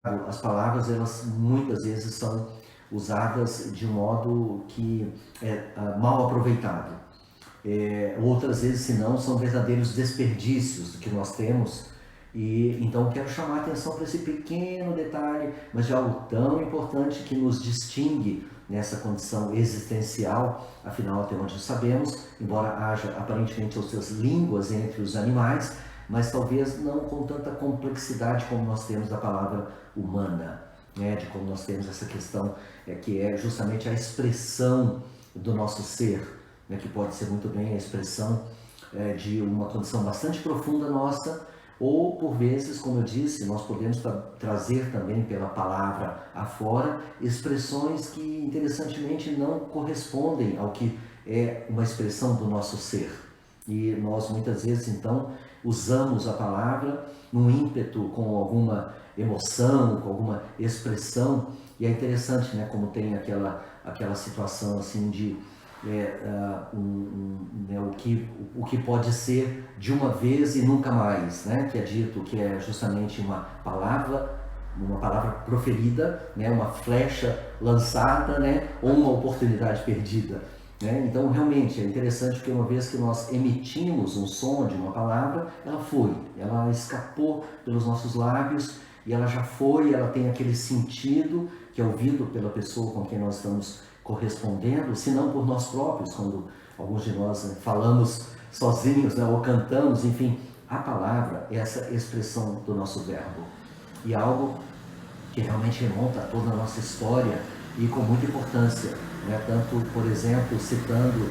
as palavras, elas muitas vezes são usadas de um modo que é mal aproveitado. Outras vezes, se não, são verdadeiros desperdícios do que nós temos. E então quero chamar a atenção para esse pequeno detalhe, mas de algo tão importante que nos distingue nessa condição existencial. Afinal, até onde sabemos, embora haja aparentemente outras línguas entre os animais, mas talvez não com tanta complexidade como nós temos da palavra humana, né? De como nós temos essa questão que é justamente a expressão do nosso ser, né? Que pode ser muito bem a expressão de uma condição bastante profunda nossa, ou por vezes, como eu disse, nós podemos trazer também pela palavra afora expressões que interessantemente não correspondem ao que é uma expressão do nosso ser. E nós muitas vezes então usamos a palavra num ímpeto, com alguma emoção, com alguma expressão, e é interessante, né, como tem aquela situação assim de né, o que pode ser de uma vez e nunca mais, né, que é dito que é justamente uma palavra proferida, né, uma flecha lançada, né, ou uma oportunidade perdida. Né? Então, realmente, é interessante porque uma vez que nós emitimos um som de uma palavra, ela escapou pelos nossos lábios e ela já foi, ela tem aquele sentido que é ouvido pela pessoa com quem nós estamos correspondendo, se não por nós próprios, quando alguns de nós, né, falamos sozinhos, né, ou cantamos, enfim, a palavra é essa expressão do nosso verbo. E algo que realmente remonta a toda a nossa história e com muita importância, né? Tanto, por exemplo, citando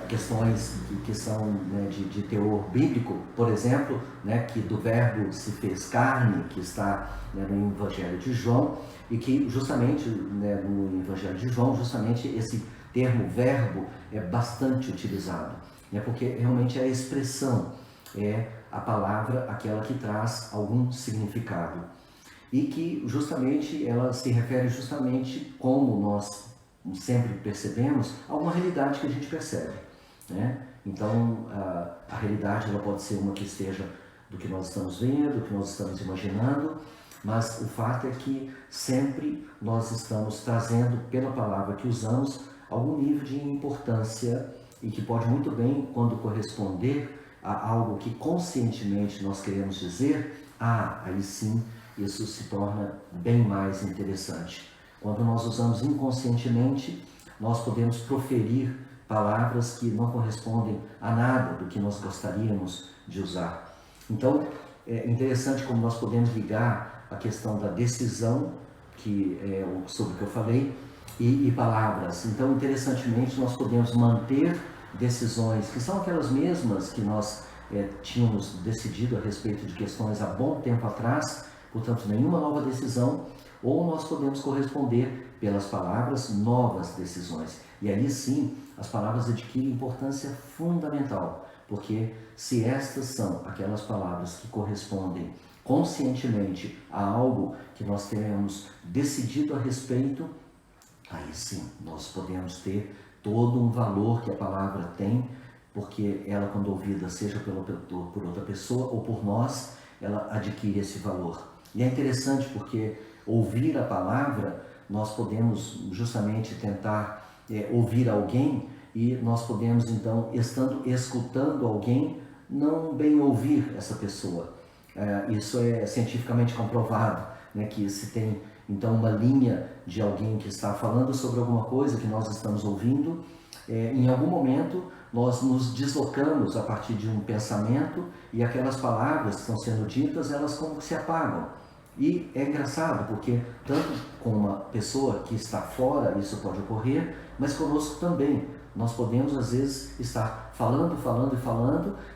questões que são, né, de teor bíblico, por exemplo, né, que do verbo se fez carne, que está, né, no Evangelho de João, e que justamente, né, no Evangelho de João, justamente esse termo verbo é bastante utilizado, né, porque realmente é a expressão, é a palavra aquela que traz algum significado e que justamente ela se refere justamente, como nós sempre percebemos, a uma realidade que a gente percebe, né? Então a realidade ela pode ser uma que esteja do que nós estamos vendo, do que nós estamos imaginando, mas o fato é que sempre nós estamos trazendo pela palavra que usamos algum nível de importância e que pode muito bem, quando corresponder a algo que conscientemente nós queremos dizer, aí sim isso se torna bem mais interessante. Quando nós usamos inconscientemente, nós podemos proferir palavras que não correspondem a nada do que nós gostaríamos de usar. Então, é interessante como nós podemos ligar a questão da decisão, que é sobre o que eu falei, e palavras. Então, interessantemente, nós podemos manter decisões que são aquelas mesmas que nós tínhamos decidido a respeito de questões há bom tempo atrás, portanto, nenhuma nova decisão, ou nós podemos corresponder pelas palavras novas decisões. E aí sim, as palavras adquirem importância fundamental, porque se estas são aquelas palavras que correspondem conscientemente a algo que nós tenhamos decidido a respeito, aí sim nós podemos ter todo um valor que a palavra tem, porque ela, quando ouvida, seja por outra pessoa ou por nós, ela adquire esse valor. E é interessante porque ouvir a palavra, nós podemos justamente tentar ouvir alguém e nós podemos então, estando escutando alguém, não bem ouvir essa pessoa. Isso é cientificamente comprovado, né, que se tem então uma linha de alguém que está falando sobre alguma coisa que nós estamos ouvindo, em algum momento nós nos deslocamos a partir de um pensamento e aquelas palavras que estão sendo ditas, elas como que se apagam. E é engraçado porque tanto com uma pessoa que está fora isso pode ocorrer, mas conosco também. Nós podemos às vezes estar falando,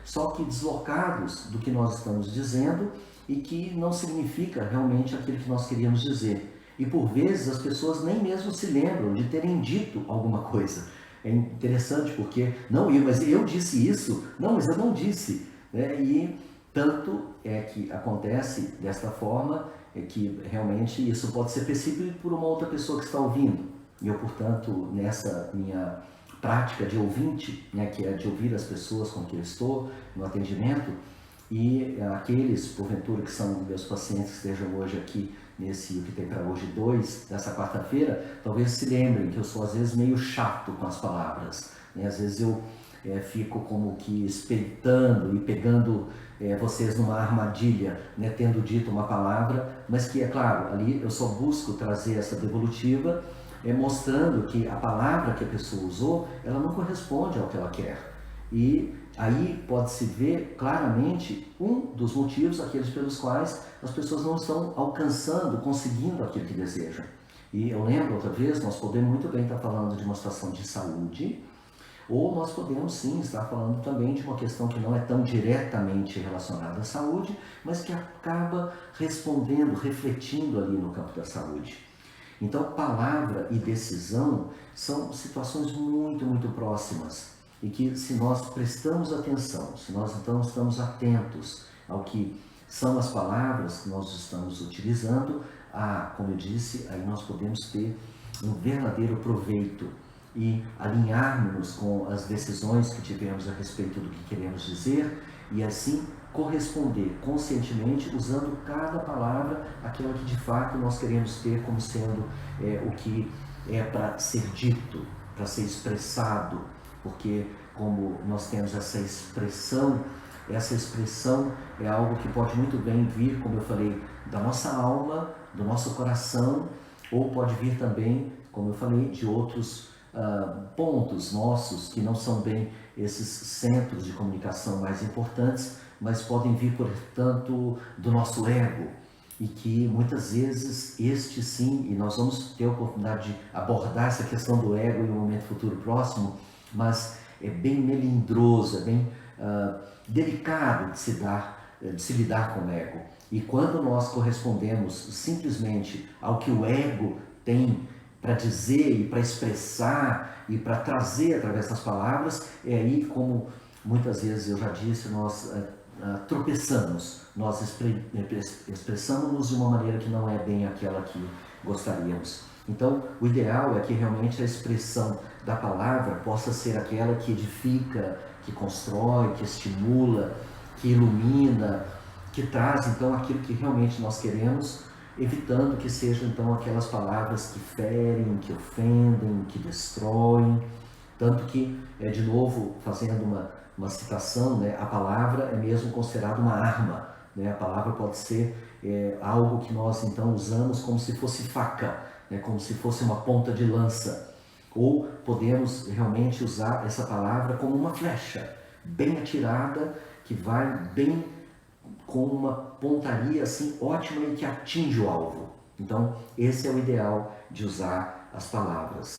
só que deslocados do que nós estamos dizendo e que não significa realmente aquilo que nós queríamos dizer. E por vezes as pessoas nem mesmo se lembram de terem dito alguma coisa. É interessante porque, não, mas eu disse isso, não, mas eu não disse, né? E tanto é que acontece desta forma, é que realmente isso pode ser percebido por uma outra pessoa que está ouvindo. E eu, portanto, nessa minha prática de ouvinte, né, que é de ouvir as pessoas com que eu estou no atendimento, E aqueles, porventura, que são meus pacientes que estejam hoje aqui nesse O Que Tem Para Hoje 2, dessa quarta-feira, talvez se lembrem que eu sou às vezes meio chato com as palavras, né? Às vezes eu fico como que espeitando e pegando vocês numa armadilha, né? Tendo dito uma palavra, mas que, é claro, ali eu só busco trazer essa devolutiva, mostrando que a palavra que a pessoa usou, ela não corresponde ao que ela quer. E aí pode-se ver claramente um dos motivos, aqueles pelos quais as pessoas não estão alcançando, conseguindo aquilo que desejam. E eu lembro outra vez, nós podemos muito bem estar falando de uma situação de saúde, ou nós podemos sim estar falando também de uma questão que não é tão diretamente relacionada à saúde, mas que acaba respondendo, refletindo ali no campo da saúde. Então, palavra e decisão são situações muito, muito próximas e que, se nós prestamos atenção, se nós então estamos atentos ao que são as palavras que nós estamos utilizando, como eu disse, aí nós podemos ter um verdadeiro proveito e alinharmos com as decisões que tivemos a respeito do que queremos dizer e assim corresponder conscientemente, usando cada palavra aquela que de fato nós queremos ter como sendo o que é para ser dito, para ser expressado, porque como nós temos essa expressão é algo que pode muito bem vir, como eu falei, da nossa alma, do nosso coração, ou pode vir também, como eu falei, de outros pontos nossos que não são bem esses centros de comunicação mais importantes, mas podem vir, portanto, do nosso ego, e que muitas vezes este sim, e nós vamos ter a oportunidade de abordar essa questão do ego em um momento futuro próximo, mas é bem melindroso, é bem delicado de se lidar com o ego. E quando nós correspondemos simplesmente ao que o ego tem para dizer e para expressar e para trazer através das palavras, é aí, como muitas vezes eu já disse, nós tropeçamos, nós expressamos-nos de uma maneira que não é bem aquela que gostaríamos. Então, o ideal é que realmente a expressão da palavra possa ser aquela que edifica, que constrói, que estimula, que ilumina, que traz então aquilo que realmente nós queremos, evitando que sejam então aquelas palavras que ferem, que ofendem, que destroem. Tanto que, de novo, fazendo uma citação, né, a palavra é mesmo considerada uma arma, né? A palavra pode ser algo que nós então usamos como se fosse faca, né, como se fosse uma ponta de lança. Ou podemos realmente usar essa palavra como uma flecha, bem atirada, que vai bem com uma pontaria assim ótima e que atinge o alvo. Então, esse é o ideal de usar as palavras.